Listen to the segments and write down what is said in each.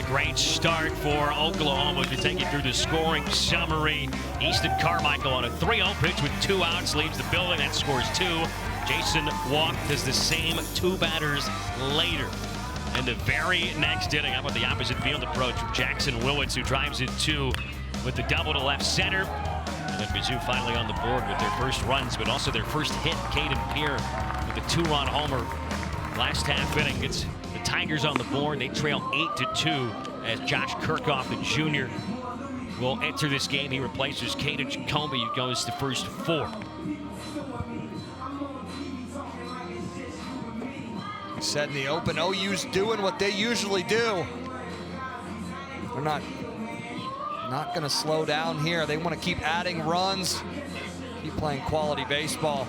Great start for Oklahoma to take you through the scoring summary. Easton Carmichael on a 3-0 pitch with 2 outs leaves the building. That scores 2. Jason Walk does the same 2 batters later. And the very next inning, how about the opposite field approach from Jackson Willits, who drives in 2 with the double to left center. And then Mizzou finally on the board with their first runs, but also their first hit. Caden Pierre with a 2-run homer. Last half inning, it's the Tigers on the board. They trail 8-2 as Josh Kirkhoff, the junior, will enter this game. He replaces Caden Jacoby, who goes to first 4. He said in the open, OU's doing what they usually do. They're not going to slow down here. They want to keep adding runs, keep playing quality baseball.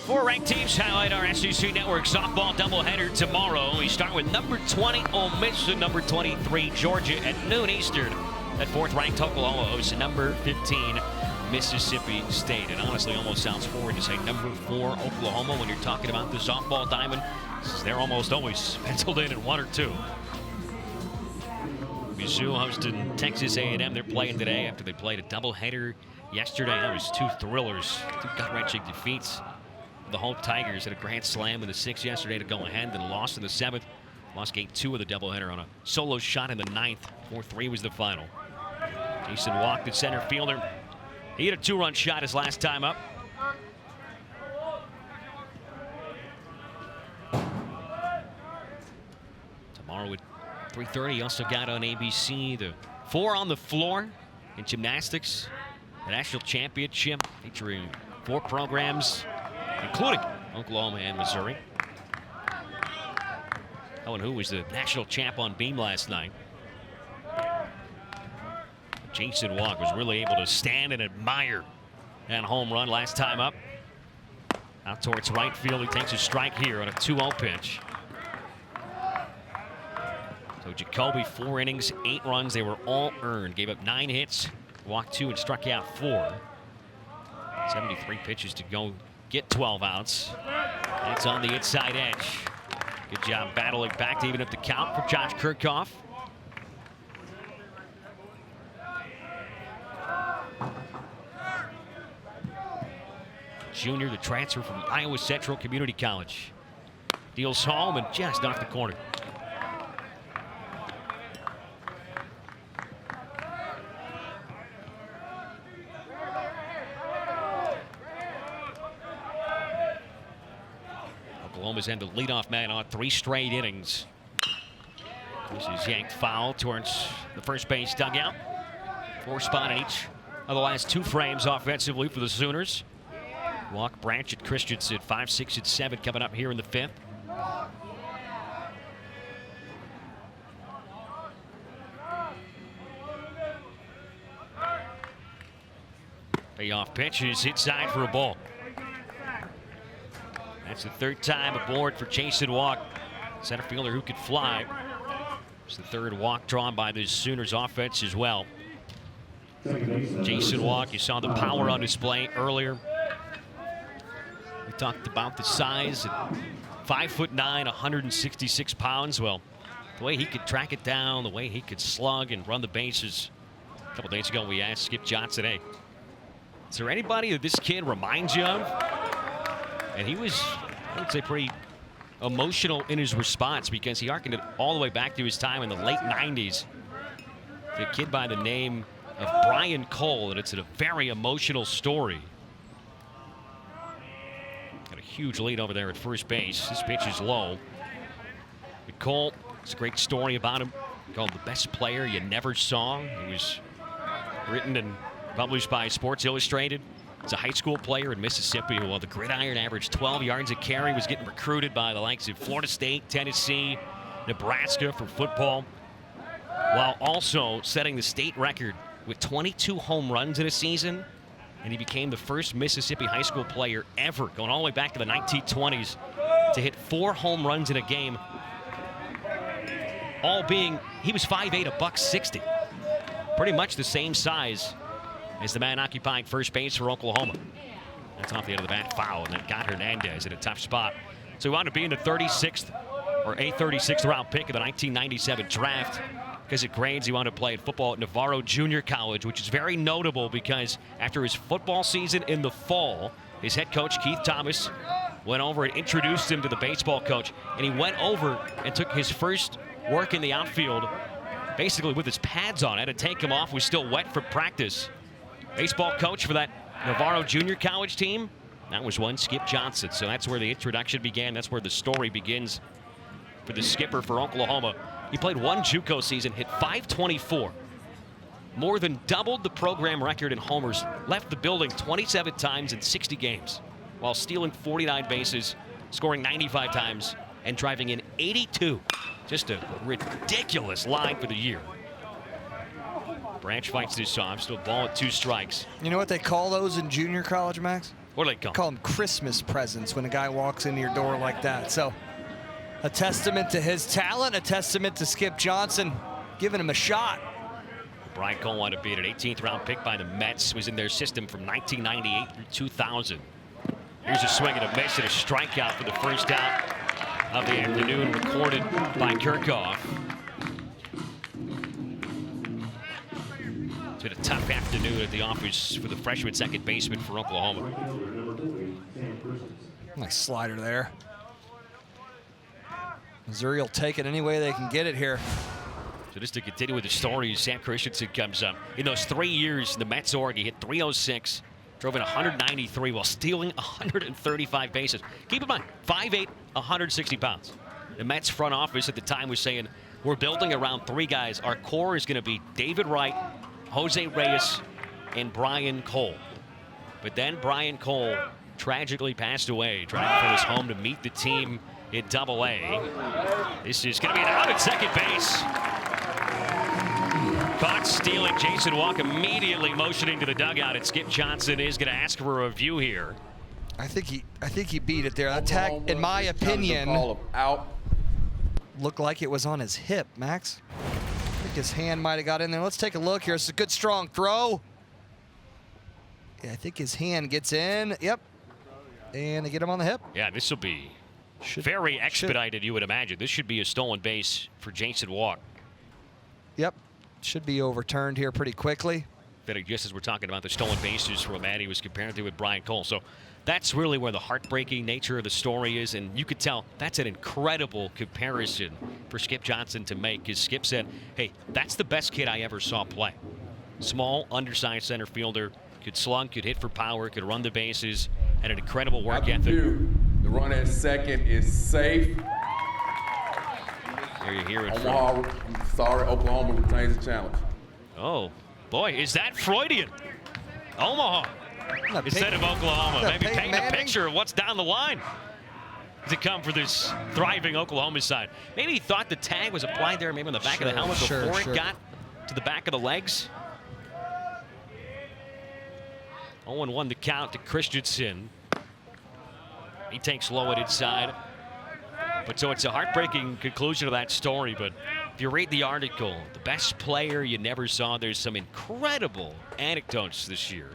Four ranked teams highlight our SEC Network softball doubleheader tomorrow. We start with number 20 Ole Miss and number 23 Georgia at noon Eastern. At 4th ranked Oklahoma hosts number 15 Mississippi State. It honestly almost sounds forward to say number 4 Oklahoma when you're talking about the softball diamond. They're almost always penciled in at 1 or 2. Mizzou hosting Texas A&M. They're playing today after they played a doubleheader yesterday. That was 2 thrillers, 2 gut-wrenching defeats. The Hope Tigers had a grand slam in the 6th yesterday to go ahead, then lost in the 7th. Lost game 2 of the doubleheader on a solo shot in the 9th. 4-3 was the final. Jason Walk, the center fielder. He had a 2-run shot his last time up. Tomorrow at 3:30, he also got on ABC the 4 on the floor in gymnastics. The national championship featuring 4 programs, including Oklahoma and Missouri. Oh, and who was the national champ on beam last night? Jason Walk was really able to stand and admire that home run last time up. Out towards right field, he takes a strike here on a 2-0 pitch. So Jacoby, 4 innings, 8 runs. They were all earned. Gave up 9 hits, walked 2 and struck out 4. 73 pitches to go. Get 12 outs. It's on the inside edge. Good job battling back to even up the count for Josh Kirkhoff. Junior, the transfer from Iowa Central Community College. Deals home and just off the corner. Oklahoma's had the leadoff man on 3 straight innings. This is yanked foul towards the first base dugout. 4 spot in each of the last 2 frames offensively for the Sooners. Walk, Branch, and Christensen 5, 6, and 7 coming up here in the 5th. Payoff pitch is inside for a ball. That's the 3rd time aboard for Jason Walk, center fielder who could fly. It's the 3rd walk drawn by the Sooners offense as well. Jason Walk, you saw the power on display earlier. We talked about the size, 5'9", 166 pounds. Well, the way he could track it down, the way he could slug and run the bases. A couple days ago, we asked Skip Johnson, hey, is there anybody that this kid reminds you of? And he was, I would say, pretty emotional in his response because he harkened it all the way back to his time in the late 90s. The kid by the name of Brian Cole, and it's a very emotional story. Got a huge lead over there at first base. This pitch is low. But Cole, it's a great story about him. Called the best player you never saw. He was written and published by Sports Illustrated. He's a high school player in Mississippi who, while the gridiron averaged 12 yards a carry, was getting recruited by the likes of Florida State, Tennessee, Nebraska for football, while also setting the state record with 22 home runs in a season. And he became the first Mississippi high school player ever, going all the way back to the 1920s, to hit 4 home runs in a game. All being, he was 5'8", $160. pretty much the same size as the man occupying first base for Oklahoma. That's off the end of the bat foul, and then got Hernandez in a tough spot. So he wound up being the 36th or a 36th round pick of the 1997 draft. Because of grades, he wound up playing football at Navarro Junior College, which is very notable because after his football season in the fall, his head coach, Keith Thomas, went over and introduced him to the baseball coach, and he went over and took his first work in the outfield basically with his pads on. Had to take him off, was still wet from practice. Baseball coach for that Navarro Junior College team, that was one Skip Johnson. So that's where the introduction began. That's where the story begins for the skipper for Oklahoma. He played one JUCO season, hit .524, more than doubled the program record in homers, left the building 27 times in 60 games, while stealing 49 bases, scoring 95 times, and driving in 82. Just a ridiculous line for the year. Branch fights this off, still ball at 2 strikes. You know what they call those in junior college, Max? What do they call them? Call them Christmas presents when a guy walks into your door like that. So a testament to his talent, a testament to Skip Johnson giving him a shot. Brian Cole wanted to be an 18th round pick by the Mets, was in their system from 1998 through 2000. Here's a swing and a miss and a strikeout for the first out of the afternoon, recorded by Kirchhoff. It's been a tough afternoon at the office for the freshman second baseman for Oklahoma. Nice slider there. Missouri will take it any way they can get it here. So just to continue with the story, Sam Christensen comes up. In those 3 years in the Mets org, he hit .306, drove in 193 while stealing 135 bases. Keep in mind, 5'8", 160 pounds. The Mets front office at the time was saying, we're building around 3 guys. Our core is going to be David Wright, Jose Reyes, and Brian Cole. But then Brian Cole tragically passed away, driving from his home to meet the team in Double-A. This is going to be an out at second base. Caught stealing. Jason Walk immediately motioning to the dugout, and Skip Johnson is going to ask for a review here. I think he beat it there. That tag, in my opinion, looked like it was on his hip, Max. I think his hand might have got in there. Let's take a look here. It's a good strong throw. Yeah, I think his hand gets in. Yep. And they get him on the hip. Yeah, this will be very expedited, you would imagine. This should be a stolen base for Jason Walk. Yep. Should be overturned here pretty quickly. Just as we're talking about the stolen bases from Matt, he was compared to with Brian Cole. So that's really where the heartbreaking nature of the story is. And you could tell that's an incredible comparison for Skip Johnson to make. Because Skip said, hey, that's the best kid I ever saw play. Small, undersized center fielder, could slug, could hit for power, could run the bases, had an incredible work ethic. The run at second is safe. There you hear it Omaha, I'm sorry, Oklahoma retains the challenge. Oh, boy, is that Freudian? Omaha instead of Oklahoma. Maybe paint a picture of what's down the line to come for this thriving Oklahoma side. Maybe he thought the tag was applied there, maybe on the back of the helmet before it got to the back of the legs. 0-1 the count to Christensen. He takes low at inside. But so it's a heartbreaking conclusion of that story. But if you read the article, the best player you never saw, there's some incredible anecdotes this year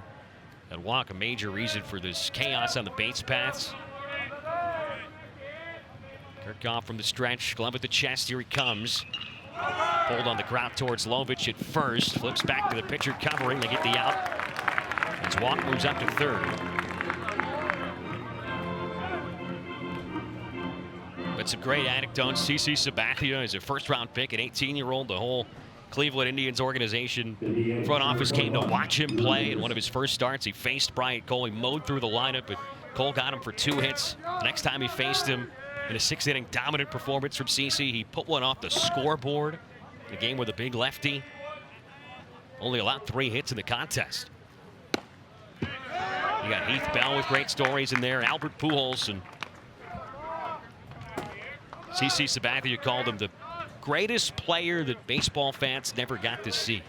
that Walk a major reason for this chaos on the base paths. Kirchhoff from the stretch, glove at the chest, here he comes. Pulled on the ground towards Lovich at first, flips back to the pitcher covering, they get the out. As Walk moves up to third. But some great anecdotes. CC Sabathia is a first-round pick, an 18-year-old. The whole Cleveland Indians organization front office came to watch him play. In one of his first starts, he faced Brian Cole. He mowed through the lineup, but Cole got him for 2 hits. The next time he faced him in a 6-inning dominant performance from CC, he put one off the scoreboard in a game with a big lefty. Only allowed 3 hits in the contest. You got Heath Bell with great stories in there, Albert Pujols, and CC Sabathia called him the greatest player that baseball fans never got to see.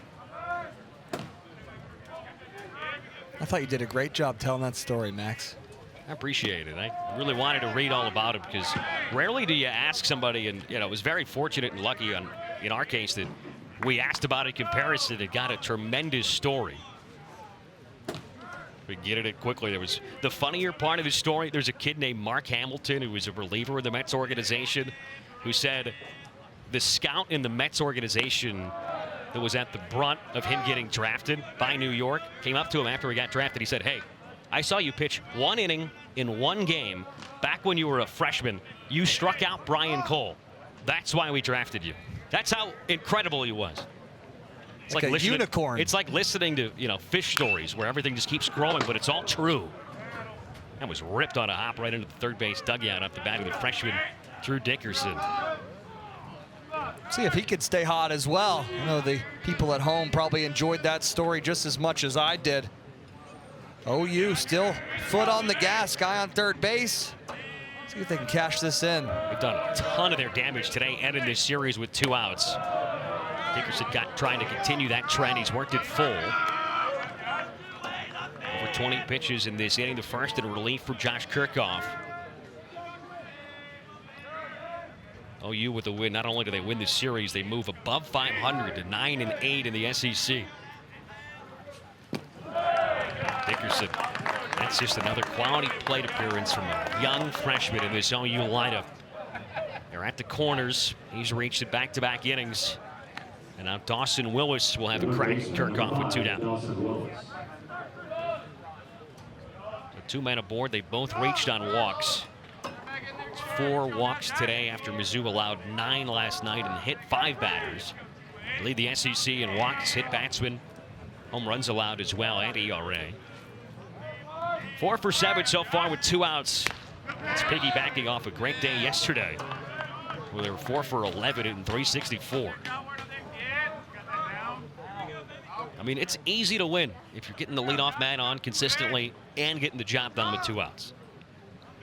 I thought you did a great job telling that story, Max. I appreciate it. I really wanted to read all about it because rarely do you ask somebody, and it was very fortunate and lucky in our case that we asked about a comparison. It got a tremendous story. We get it quickly. There was the funnier part of his story. There's a kid named Mark Hamilton who was a reliever in the Mets organization who said the scout in the Mets organization that was at the brunt of him getting drafted by New York came up to him after he got drafted. He said, "Hey, I saw you pitch 1 inning in 1 game back when you were a freshman. You struck out Brian Cole. That's why we drafted you." That's how incredible he was. It's like a listening, unicorn. It's like listening to, fish stories where everything just keeps growing, but it's all true. That was ripped on a hop right into the third base dugout up the bat of the freshman Drew Dickerson. See if he could stay hot as well. I know the people at home probably enjoyed that story just as much as I did. OU still foot on the gas, guy on third base. See if they can cash this in. They've done a ton of their damage today and in this series with 2 outs. Dickerson trying to continue that trend. He's worked it full. Over 20 pitches in this inning. The first in relief for Josh Kirchhoff. OU with the win. Not only do they win this series, they move above 500 to 9-8 in the SEC. Dickerson, that's just another quality plate appearance from a young freshman in this OU lineup. They're at the corners. He's reached it back-to-back innings. And now Dawson Willis will have a crack at Kirchhoff with 2 down. So 2 men aboard. They both reached on walks. 4 walks today after Mizzou allowed 9 last night and hit 5 batters. They lead the SEC in walks, hit batsmen, home runs allowed as well, and ERA. 4 for 7 so far with 2 outs. That's piggybacking off a great day yesterday, where they were 4 for 11 and 364. I mean, it's easy to win if you're getting the leadoff man on consistently and getting the job done with 2 outs.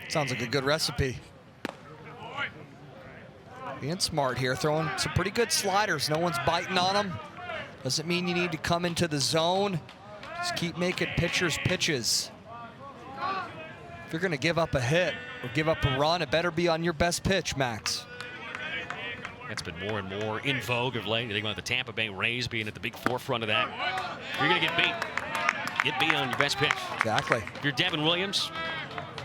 Sounds like a good recipe. Being smart here, throwing some pretty good sliders. No one's biting on them. Doesn't mean you need to come into the zone. Just keep making pitchers pitches. If you're going to give up a hit or give up a run, it better be on your best pitch, Max. That's been more and more in vogue of late. You think about the Tampa Bay Rays being at the big forefront of that. You're going to get beat. Get beat on your best pitch. Exactly. If you're Devin Williams,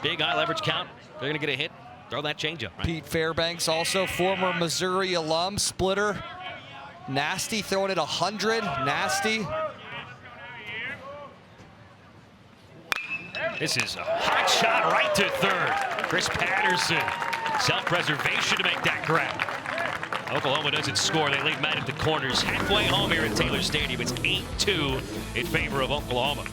big high leverage count, they're going to get a hit. Throw that changeup. Right? Pete Fairbanks, also former Missouri alum, splitter. Nasty throwing it 100. Nasty. This is a hot shot right to third. Chris Patterson, self-preservation to make that grab. Oklahoma doesn't score. They lead men at the corners. Halfway home here at Taylor Stadium. It's 8-2 in favor of Oklahoma.